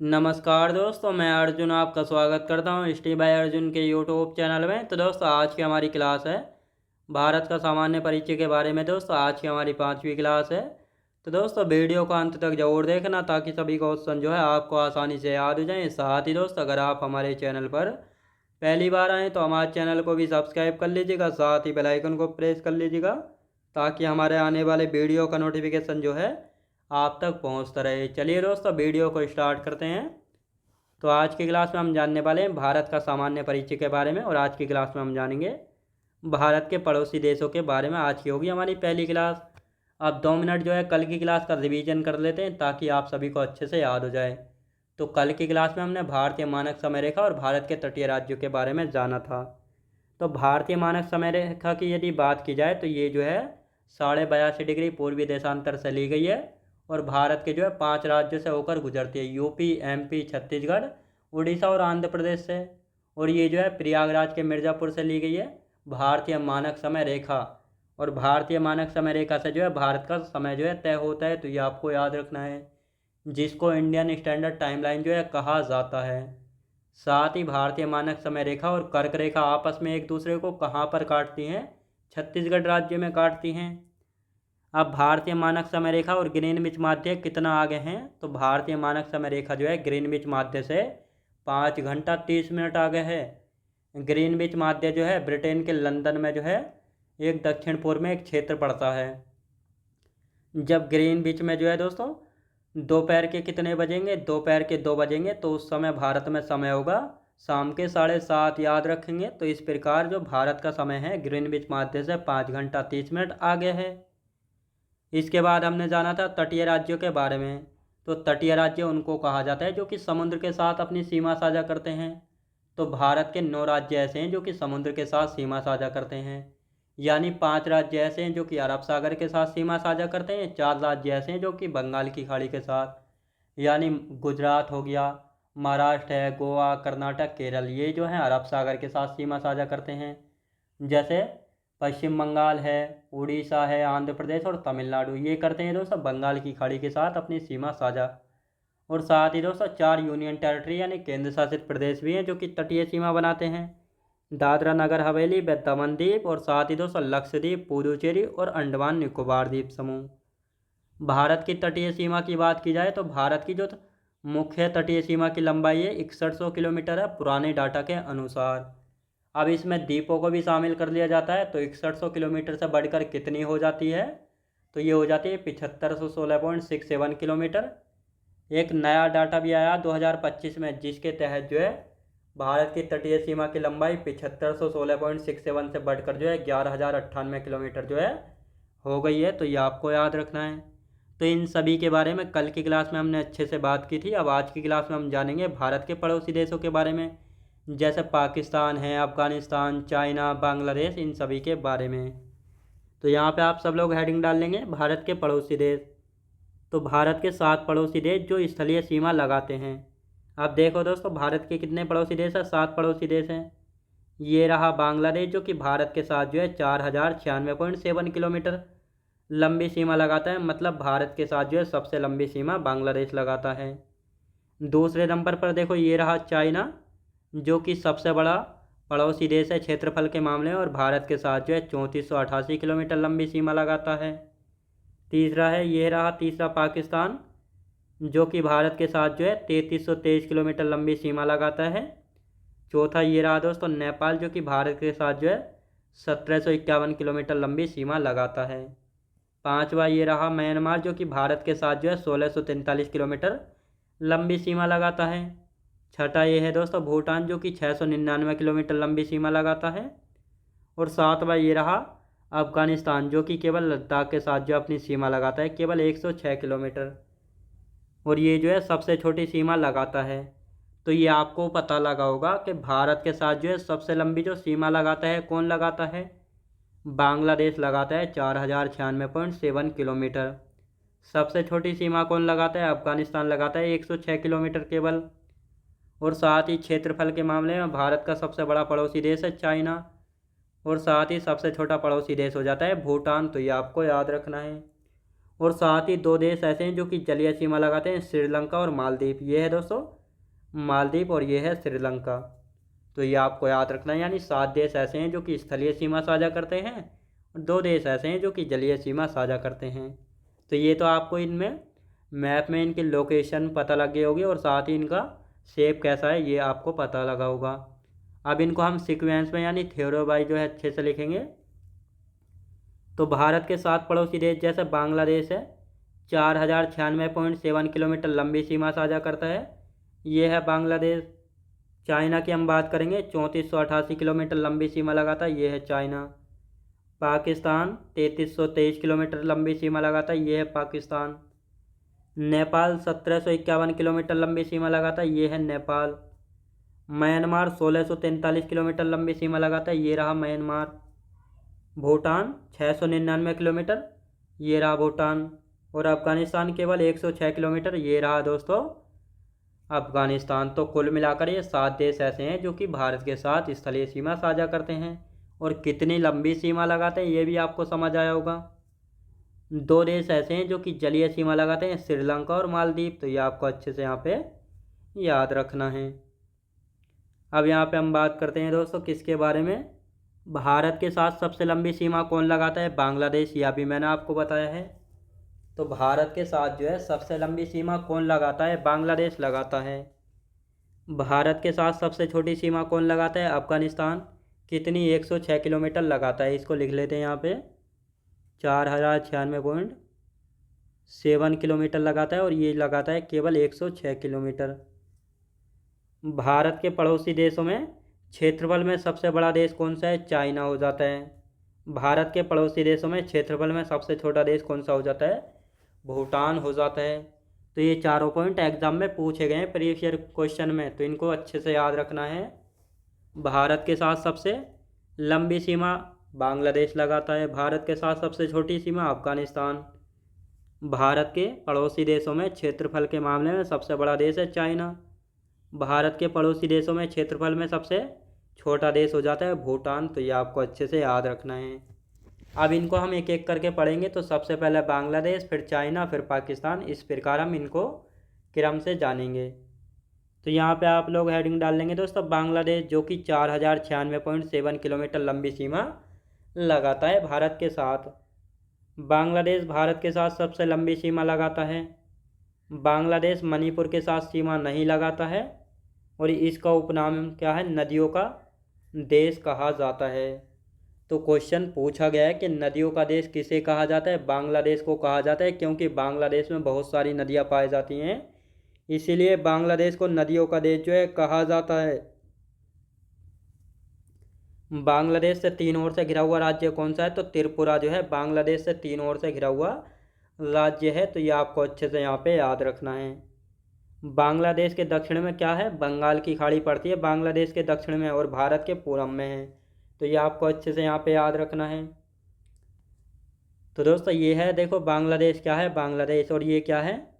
नमस्कार दोस्तों, मैं अर्जुन आपका स्वागत करता हूँ स्टे बाय अर्जुन के यूट्यूब चैनल में। तो दोस्तों, आज की हमारी क्लास है भारत का सामान्य परिचय के बारे में। दोस्तों, आज की हमारी 5वीं क्लास है। तो दोस्तों, वीडियो को अंत तक जरूर देखना ताकि सभी क्वेश्चन जो है आपको आसानी से याद हो जाएं। साथ ही दोस्तों, अगर आप हमारे चैनल पर पहली बार आएँ तो हमारे चैनल को भी सब्सक्राइब कर लीजिएगा, साथ ही बेल आइकन को प्रेस कर लीजिएगा ताकि हमारे आने वाले वीडियो का नोटिफिकेशन जो है आप तक पहुंचता रहे। चलिए दोस्तों, वीडियो को स्टार्ट करते हैं। तो आज की क्लास में हम जानने वाले हैं भारत का सामान्य परिचय के बारे में, और आज की क्लास में हम जानेंगे भारत के पड़ोसी देशों के बारे में। आज की होगी हमारी पहली क्लास। अब 2 मिनट जो है कल की क्लास का रिवीजन कर लेते हैं ताकि आप सभी को अच्छे से याद हो जाए। तो कल की क्लास में हमने भारतीय मानक समय रेखा और भारत के तटीय राज्यों के बारे में जाना था। तो भारतीय मानक समय रेखा की यदि बात की जाए तो ये जो है 82.5 डिग्री पूर्वी देशांतर से ली गई है और भारत के जो है 5 राज्यों से होकर गुजरती है, यूपी, एमपी, छत्तीसगढ़, उड़ीसा और आंध्र प्रदेश से। और ये जो है प्रयागराज के मिर्ज़ापुर से ली गई है भारतीय मानक समय रेखा। और भारतीय मानक समय रेखा से जो है भारत का समय जो है तय होता है, तो ये आपको याद रखना है, जिसको इंडियन स्टैंडर्ड टाइमलाइन जो है कहा जाता है। साथ ही भारतीय मानक समय रेखा और कर्क रेखा आपस में एक दूसरे को कहाँ पर काटती हैं? छत्तीसगढ़ राज्य में काटती हैं। अब भारतीय मानक समय रेखा और ग्रीनविच माध्य कितना आगे हैं? तो भारतीय मानक समय रेखा जो है ग्रीनविच माध्य से 5 घंटा 30 मिनट आगे है। ग्रीनविच माध्य जो है ब्रिटेन के लंदन में जो है एक दक्षिण पूर्व में एक क्षेत्र पड़ता है। जब ग्रीनविच में जो है दोस्तों दोपहर के कितने बजेंगे? दोपहर के 2 बजेंगे, तो उस समय भारत में समय होगा शाम के 7:30। याद रखेंगे। तो इस प्रकार जो भारत का समय है ग्रीनविच माध्य से 5 घंटा 30 मिनट आगे है। इसके बाद हमने जाना था तटीय राज्यों के बारे में। तो तटीय राज्य उनको कहा जाता है जो कि समुद्र के साथ अपनी सीमा साझा करते हैं। तो भारत के 9 राज्य ऐसे हैं जो कि समुद्र के साथ सीमा साझा करते हैं, यानी 5 राज्य ऐसे हैं जो कि अरब सागर के साथ सीमा साझा करते हैं, 4 राज्य ऐसे हैं जो कि बंगाल की खाड़ी के साथ, यानी गुजरात हो गया, महाराष्ट्र है, गोवा, कर्नाटक, केरल, ये जो हैं अरब सागर के साथ सीमा साझा करते हैं। जैसे पश्चिम बंगाल है, उड़ीसा है, आंध्र प्रदेश और तमिलनाडु, ये करते हैं दोस्तों बंगाल की खाड़ी के साथ अपनी सीमा साझा। और साथ ही दोस्तों 4 यूनियन टेरिटरी यानी केंद्र शासित प्रदेश भी हैं जो कि तटीय सीमा बनाते हैं, दादरा नगर हवेली, दमन द्वीप, और साथ ही दोस्तों लक्षद्वीप, पुदुचेरी और अंडमान निकोबार द्वीप समूह। भारत की तटीय सीमा की बात की जाए तो भारत की जो मुख्य तटीय सीमा की लंबाई है 6100 किलोमीटर है पुराने डाटा के अनुसार। अब इसमें द्वीपों को भी शामिल कर लिया जाता है, तो 6100 किलोमीटर से बढ़कर कितनी हो जाती है? तो ये हो जाती है 7516.67 किलोमीटर। एक नया डाटा भी आया 2025 में, जिसके तहत जो है भारत की तटीय सीमा की लंबाई 7516.67 से बढ़कर जो है 11,098 किलोमीटर जो है हो गई है। तो ये आपको याद रखना है। तो इन सभी के बारे में कल की क्लास में हमने अच्छे से बात की थी। अब आज की क्लास में हम जानेंगे भारत के पड़ोसी देशों के बारे में, जैसे पाकिस्तान है, अफ़गानिस्तान, चाइना, बांग्लादेश, इन सभी के बारे में। तो यहाँ पे आप सब लोग हेडिंग डाल लेंगे भारत के पड़ोसी देश। तो भारत के 7 पड़ोसी देश जो स्थलीय सीमा लगाते हैं। अब देखो दोस्तों, भारत के कितने पड़ोसी देश हैं? 7 पड़ोसी देश हैं। ये रहा बांग्लादेश जो कि भारत के साथ जो है 4096.7 किलोमीटर लंबी सीमा लगाता है, मतलब भारत के साथ जो है सबसे लंबी सीमा बांग्लादेश लगाता है। दूसरे नंबर पर देखो ये रहा चाइना, जो कि सबसे बड़ा पड़ोसी देश है क्षेत्रफल के मामले में, और भारत के साथ जो है 3488 किलोमीटर लंबी सीमा लगाता है। तीसरा है ये रहा तीसरा पाकिस्तान, जो कि भारत के साथ जो है 3323 किलोमीटर लंबी सीमा लगाता है। चौथा ये रहा दोस्तों नेपाल, जो कि भारत के साथ जो है 1751 किलोमीटर लंबी सीमा लगाता है। पांचवा ये रहा म्यांमार, जो कि भारत के साथ जो है 1643 किलोमीटर लंबी सीमा लगाता है। छठा ये है दोस्तों भूटान, जो कि 699 किलोमीटर लंबी सीमा लगाता है। और सातवां ये रहा अफ़गानिस्तान, जो कि केवल लद्दाख के साथ जो अपनी सीमा लगाता है, केवल 106 किलोमीटर, और ये जो है सबसे छोटी सीमा लगाता है। तो ये आपको पता लगा होगा कि भारत के साथ जो है सबसे लंबी जो सीमा लगाता है कौन लगाता है? बांग्लादेश लगाता है 4096.7 किलोमीटर। सबसे छोटी सीमा कौन लगाता है? अफ़गानिस्तान लगाता है 106 किलोमीटर केवल। और साथ ही क्षेत्रफल के मामले में भारत का सबसे बड़ा पड़ोसी देश है चाइना, और साथ ही सबसे छोटा पड़ोसी देश हो जाता है भूटान। तो ये आपको याद रखना है। और साथ ही दो देश ऐसे हैं जो कि जलीय सीमा लगाते हैं, श्रीलंका और मालदीव। ये है दोस्तों मालदीव और ये है श्रीलंका। तो ये आपको याद रखना है, यानी 7 देश ऐसे हैं जो कि स्थलीय सीमा साझा करते हैं और 2 देश ऐसे हैं जो कि जलीय सीमा साझा करते हैं। तो ये तो आपको इनमें मैप में इनकी लोकेशन पता लग गई होगी और साथ ही इनका शेप कैसा है ये आपको पता लगा होगा। अब इनको हम सीक्वेंस में यानी थ्योरी वाइज जो है अच्छे से लिखेंगे। तो भारत के 7 पड़ोसी देश जैसे बांग्लादेश है 4096.7 किलोमीटर लंबी सीमा साझा करता है, ये है बांग्लादेश। चाइना की हम बात करेंगे 3488 किलोमीटर लंबी सीमा लगाता है, ये है चाइना। पाकिस्तान 3323 किलोमीटर लंबी सीमा लगाता है, ये है पाकिस्तान। नेपाल 1751 किलोमीटर लंबी सीमा लगाता है, ये है नेपाल। म्यांमार 1643 किलोमीटर लंबी सीमा लगाता है, ये रहा म्यांमार। भूटान 699 किलोमीटर, ये रहा भूटान। और अफगानिस्तान केवल 106 किलोमीटर, ये रहा दोस्तों अफगानिस्तान। तो कुल मिलाकर ये 7 देश ऐसे हैं जो कि भारत के साथ स्थलीय सीमा साझा करते हैं। और कितनी लंबी सीमा लगाते हैं ये भी आपको समझ आया होगा। 2 देश ऐसे हैं जो कि जलीय सीमा लगाते हैं, श्रीलंका और मालदीव। तो ये आपको अच्छे से यहाँ पे याद रखना है। अब यहाँ पे हम बात करते हैं दोस्तों किसके बारे में, भारत के साथ सबसे लंबी सीमा कौन लगाता है, बांग्लादेश। यह भी मैंने आपको बताया है। तो भारत के साथ जो है सबसे लंबी सीमा कौन लगाता है, बांग्लादेश लगाता है। भारत के साथ सबसे छोटी सीमा कौन लगाता है, अफगानिस्तान। कितनी, 106 किलोमीटर लगाता है। इसको लिख लेते हैं यहाँ पे 4096.7 किलोमीटर लगाता है और ये लगाता है केवल 106 किलोमीटर। भारत के पड़ोसी देशों में क्षेत्रफल में सबसे बड़ा देश कौन सा है, चाइना हो जाता है। भारत के पड़ोसी देशों में क्षेत्रफल में सबसे छोटा देश कौन सा हो जाता है, भूटान हो जाता है। तो ये चारों पॉइंट एग्जाम में पूछे गए हैं प्रीवियस ईयर क्वेश्चन में, तो इनको अच्छे से याद रखना है। भारत के साथ सबसे लंबी सीमा बांग्लादेश लगाता है, भारत के साथ सबसे छोटी सीमा अफगानिस्तान। भारत के पड़ोसी देशों में क्षेत्रफल के मामले में सबसे बड़ा देश है चाइना। भारत के पड़ोसी देशों में क्षेत्रफल में सबसे छोटा देश हो जाता है भूटान। तो ये आपको अच्छे से याद रखना है। अब इनको हम एक एक करके पढ़ेंगे। तो सबसे पहले बांग्लादेश, फिर चाइना, फिर पाकिस्तान, इस प्रकार हम इनको क्रम से जानेंगे। तो यहाँ पे आप लोग हेडिंग डाल लेंगे दोस्तों बांग्लादेश, जो कि 4096.7 किलोमीटर लंबी सीमा लगाता है भारत के साथ। बांग्लादेश भारत के साथ सबसे लंबी सीमा लगाता है। बांग्लादेश मणिपुर के साथ सीमा नहीं लगाता है और इसका उपनाम क्या है, नदियों का देश कहा जाता है। तो क्वेश्चन पूछा गया है कि नदियों का देश किसे कहा जाता है, बांग्लादेश को कहा जाता है, क्योंकि बांग्लादेश में बहुत सारी नदियां पाई जाती हैं, इसीलिए बांग्लादेश को नदियों का देश जो है कहा जाता है। बांग्लादेश से 3 ओर से घिरा हुआ राज्य कौन सा है, तो त्रिपुरा जो है बांग्लादेश से 3 ओर से घिरा हुआ राज्य है। तो ये आपको अच्छे से यहाँ पे याद रखना है। बांग्लादेश के दक्षिण में क्या है, बंगाल की खाड़ी पड़ती है बांग्लादेश के दक्षिण में और भारत के पूर्व में है। तो ये आपको अच्छे से यहाँ पे याद रखना है। तो दोस्तों ये है, देखो बांग्लादेश क्या है, बांग्लादेश, और ये क्या है,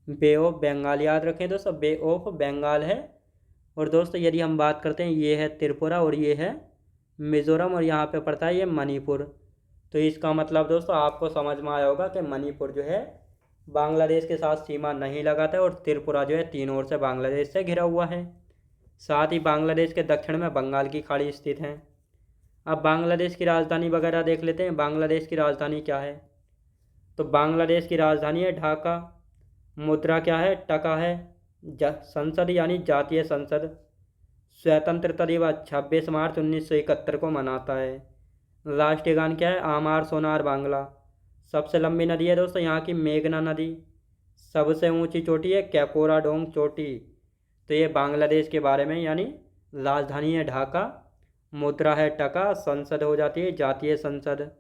बे ऑफ बंगाल। याद रखें दोस्तों, बे ऑफ बंगाल है। और दोस्तों यदि हम बात करते हैं, ये है त्रिपुरा और ये है मिज़ोरम और यहाँ पे पड़ता है ये मणिपुर। तो इसका मतलब दोस्तों आपको समझ में आया होगा कि मणिपुर जो है बांग्लादेश के साथ सीमा नहीं लगाता है और त्रिपुरा जो है 3 ओर से बांग्लादेश से घिरा हुआ है। साथ ही बांग्लादेश के दक्षिण में बंगाल की खाड़ी स्थित है। अब बांग्लादेश की राजधानी वगैरह देख लेते हैं। बांग्लादेश की राजधानी क्या है, तो बांग्लादेश की राजधानी है ढाका। मुद्रा क्या है, टका है। संसद यानी जातीय संसद स्वतंत्रता दिवस 26 मार्च 1971 को मनाता है। राष्ट्रीय गान क्या है, आमार सोनार बांग्ला। सबसे लंबी नदी है दोस्तों यहाँ की मेघना नदी। सबसे ऊंची चोटी है कैकोरा डोंग चोटी। तो ये बांग्लादेश के बारे में, यानी राजधानी है ढाका, मुद्रा है टका, संसद हो जाती है जातीय संसद।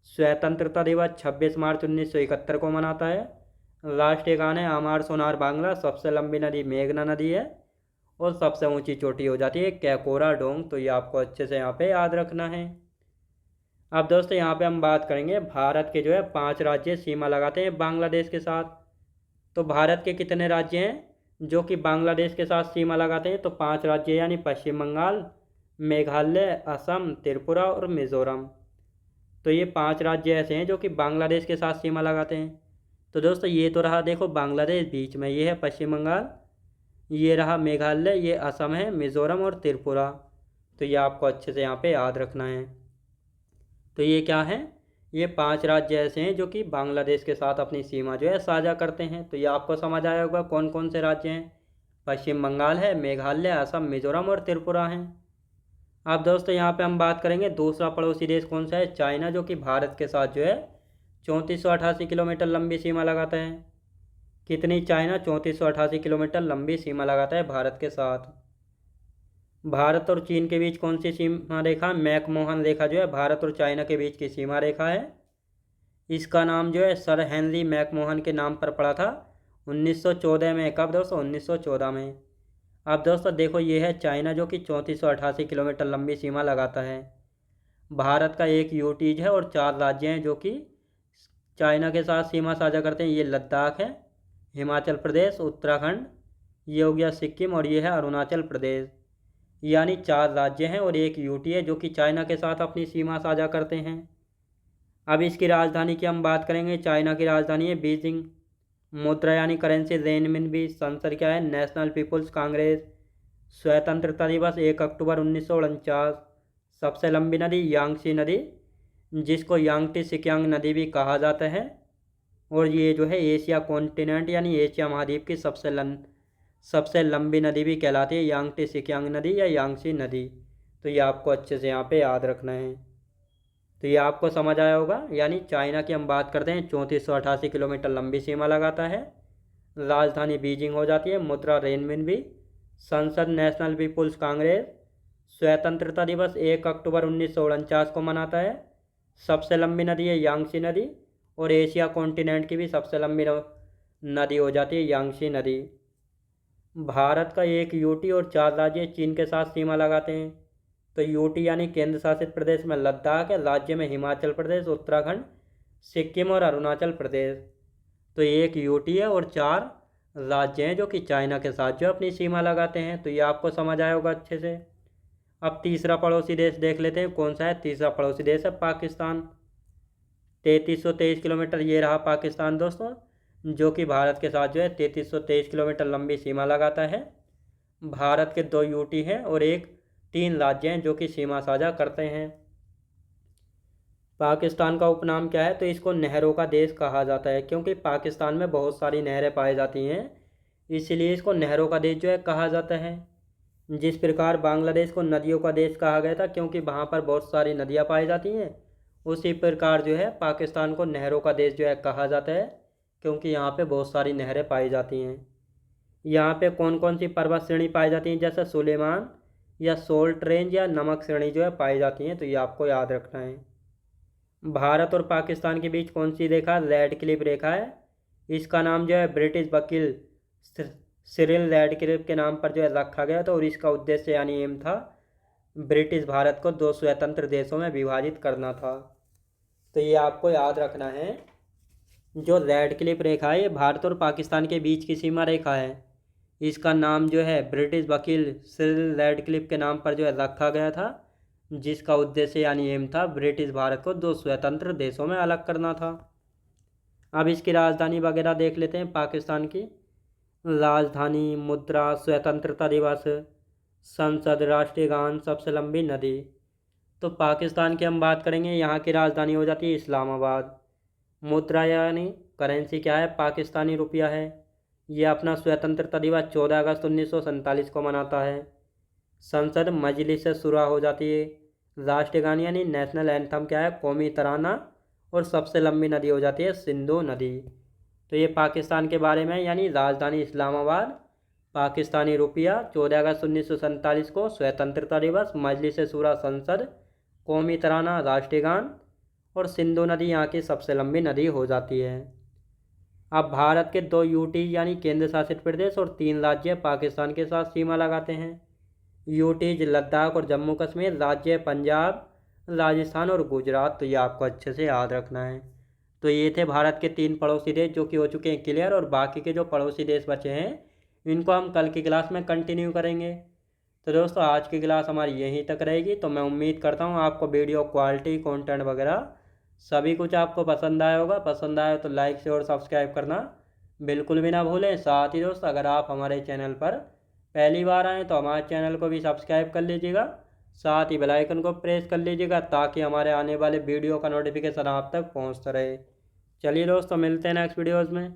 स्वतंत्रता दिवस 26 मार्च 1971 को मनाता है। राष्ट्रीय गान है आमार सोनार बांग्ला। सबसे लंबी नदी मेघना नदी है और सबसे ऊंची चोटी हो जाती है कैकोरा डोंग। तो ये आपको अच्छे से यहाँ पे याद रखना है। अब दोस्तों यहाँ पे हम बात करेंगे भारत के जो है 5 राज्य सीमा लगाते हैं बांग्लादेश के साथ। तो भारत के कितने राज्य हैं जो कि बांग्लादेश के साथ सीमा लगाते हैं, तो 5 राज्य, यानी पश्चिम बंगाल, मेघालय, असम, त्रिपुरा और मिजोरम। तो ये 5 राज्य ऐसे हैं जो कि बांग्लादेश के साथ सीमा लगाते हैं। तो दोस्तों ये तो रहा देखो बांग्लादेश बीच में, ये है पश्चिम बंगाल, ये रहा मेघालय, ये असम है, मिज़ोरम और त्रिपुरा। तो ये आपको अच्छे से यहाँ पे याद रखना है। तो ये क्या है, ये 5 राज्य ऐसे हैं जो कि बांग्लादेश के साथ अपनी सीमा जो है साझा करते हैं। तो ये आपको समझ आया होगा कौन कौन से राज्य हैं। पश्चिम बंगाल है, मेघालय, असम, मिज़ोरम और त्रिपुरा हैं। अब दोस्तों यहाँ पे हम बात करेंगे दूसरा पड़ोसी देश कौन सा है, चाइना, जो कि भारत के साथ जो है 3488 किलोमीटर लंबी सीमा लगाता है। कितनी, चाइना 3488 किलोमीटर लंबी सीमा लगाता है भारत के साथ। भारत और चीन के बीच कौन सी सीमा रेखा, मैकमोहन रेखा जो है भारत और चाइना के बीच की सीमा रेखा है। इसका नाम जो है सर हेनरी मैकमोहन के नाम पर पड़ा था 1914 में। कब दोस्तों, 1914 में। अब दोस्तों देखो ये है चाइना जो कि 3488 किलोमीटर लंबी सीमा लगाता है। भारत का एक यूटीज है और 4 राज्य हैं जो कि चाइना के साथ सीमा साझा करते हैं। ये लद्दाख है, हिमाचल प्रदेश, उत्तराखंड, ये हो गया सिक्किम और ये है अरुणाचल प्रदेश। यानी 4 राज्य हैं और एक यूटी है जो कि चाइना के साथ अपनी सीमा साझा करते हैं। अब इसकी राजधानी की हम बात करेंगे। चाइना की राजधानी है बीजिंग। मुद्रा यानी करेंसी रेनमिनबी। संसद क्या है, नेशनल पीपुल्स कांग्रेस। स्वतंत्रता दिवस 1 अक्टूबर 1949। सबसे लंबी नदी यांगसी नदी, जिसको यांगटी सिक्यांग नदी भी कहा जाता है। और ये जो है एशिया कॉन्टिनेंट यानी एशिया महाद्वीप की सबसे लंबी नदी भी कहलाती है यांगटी सिक्यांग नदी या यांगसी नदी। तो ये आपको अच्छे से यहाँ पे याद रखना है। तो ये आपको समझ आया होगा। यानी चाइना की हम बात करते हैं 3488 किलोमीटर लंबी सीमा लगाता है। राजधानी बीजिंग हो जाती है। मुद्रा रेनमिनबी। संसद नेशनल पीपुल्स कांग्रेस। स्वतंत्रता दिवस 1 अक्टूबर 1949 को मनाता है। सबसे लंबी नदी है यांगसी नदी। और एशिया कॉन्टिनेंट की भी सबसे लंबी नदी हो जाती है यांगसी नदी। भारत का एक यूटी और 4 राज्य चीन के साथ सीमा लगाते हैं। तो यूटी यानी केंद्र शासित प्रदेश में लद्दाख है, राज्य में हिमाचल प्रदेश, उत्तराखंड, सिक्किम और अरुणाचल प्रदेश। तो ये एक यूटी है और 4 राज्य हैं जो कि चाइना के साथ जो अपनी सीमा लगाते हैं। तो ये आपको समझ आया होगा अच्छे से। अब तीसरा पड़ोसी देश देख लेते हैं कौन सा है। तीसरा पड़ोसी देश है पाकिस्तान। 3323 किलोमीटर ये रहा पाकिस्तान दोस्तों, जो कि भारत के साथ जो है 3323 किलोमीटर लंबी सीमा लगाता है। भारत के 2 यूटी हैं और 3 राज्य हैं जो कि सीमा साझा करते हैं। पाकिस्तान का उपनाम क्या है, तो इसको नहरों का देश कहा जाता है, क्योंकि पाकिस्तान में बहुत सारी नहरें पाई जाती हैं, इसलिए इसको नहरों का देश जो है कहा जाता है। जिस प्रकार बांग्लादेश को नदियों का देश कहा गया था क्योंकि वहाँ पर बहुत सारी नदियाँ पाई जाती हैं, उसी प्रकार जो है पाकिस्तान को नहरों का देश जो है कहा जाता है, क्योंकि यहाँ पे बहुत सारी नहरें पाई जाती हैं। यहाँ पे कौन कौन सी पर्वत श्रेणी पाई जाती हैं, जैसे सुलेमान या सोल्ट रेंज या नमक श्रेणी जो है पाई जाती हैं। तो ये आपको याद रखना है। भारत और पाकिस्तान के बीच कौन सी रेखा, रेड क्लिफ रेखा है। इसका नाम जो है ब्रिटिश वकील सिरिल रेडक्लिफ के नाम पर जो है रखा गया था और इसका उद्देश्य यानी एम था ब्रिटिश भारत को 2 स्वतंत्र देशों में विभाजित करना था। तो ये आपको याद रखना है। जो रेडक्लिफ रेखा है ये भारत और पाकिस्तान के बीच की सीमा रेखा है। इसका नाम जो है ब्रिटिश वकील सिरिल रेडक्लिफ के नाम पर जो है रखा गया था, जिसका उद्देश्य यानी एम था ब्रिटिश भारत को 2 स्वतंत्र देशों में अलग करना था। अब इसकी राजधानी वगैरह देख लेते हैं पाकिस्तान की। राजधानी, मुद्रा, स्वतंत्रता दिवस, संसद, राष्ट्रीय गान, सबसे लंबी नदी। तो पाकिस्तान की हम बात करेंगे, यहाँ की राजधानी हो जाती है इस्लामाबाद। मुद्रा यानी करेंसी क्या है, पाकिस्तानी रुपया है। ये अपना स्वतंत्रता दिवस 14 अगस्त 1947 को मनाता है। संसद मजलिस से शुरू हो जाती है। राष्ट्रीय गान यानी नेशनल एंथम क्या है, कौमी तराना। और सबसे लंबी नदी हो जाती है सिंधु नदी। तो ये पाकिस्तान के बारे में, यानी राजधानी इस्लामाबाद, पाकिस्तानी रुपया, 14 अगस्त 1947 को स्वतंत्रता दिवस, मजलिस शूरा संसद, कौमी तराना, राष्ट्रीय गान और सिंधु नदी यहाँ की सबसे लंबी नदी हो जाती है। अब भारत के 2 यूटी यानी केंद्र शासित प्रदेश और 3 राज्य पाकिस्तान के साथ सीमा लगाते हैं। यूटीज लद्दाख और जम्मू कश्मीर, राज्य पंजाब, राजस्थान और गुजरात। तो ये आपको अच्छे से याद रखना है। तो ये थे भारत के 3 पड़ोसी देश जो कि हो चुके हैं क्लियर, और बाकी के जो पड़ोसी देश बचे हैं इनको हम कल की क्लास में कंटिन्यू करेंगे। तो दोस्तों आज की क्लास हमारी यहीं तक रहेगी। तो मैं उम्मीद करता हूँ आपको वीडियो क्वालिटी, कंटेंट वगैरह सभी कुछ आपको पसंद आया होगा। पसंद आया तो लाइक से और सब्सक्राइब करना बिल्कुल भी ना भूलें। साथ ही दोस्त अगर आप हमारे चैनल पर पहली बार आएँ तो हमारे चैनल को भी सब्सक्राइब कर लीजिएगा। साथ ही बेल आइकन को प्रेस कर लीजिएगा ताकि हमारे आने वाले वीडियो का नोटिफिकेशन आप तक पहुंचता रहे। चलिए दोस्तों, मिलते हैं नेक्स्ट वीडियोज़ में।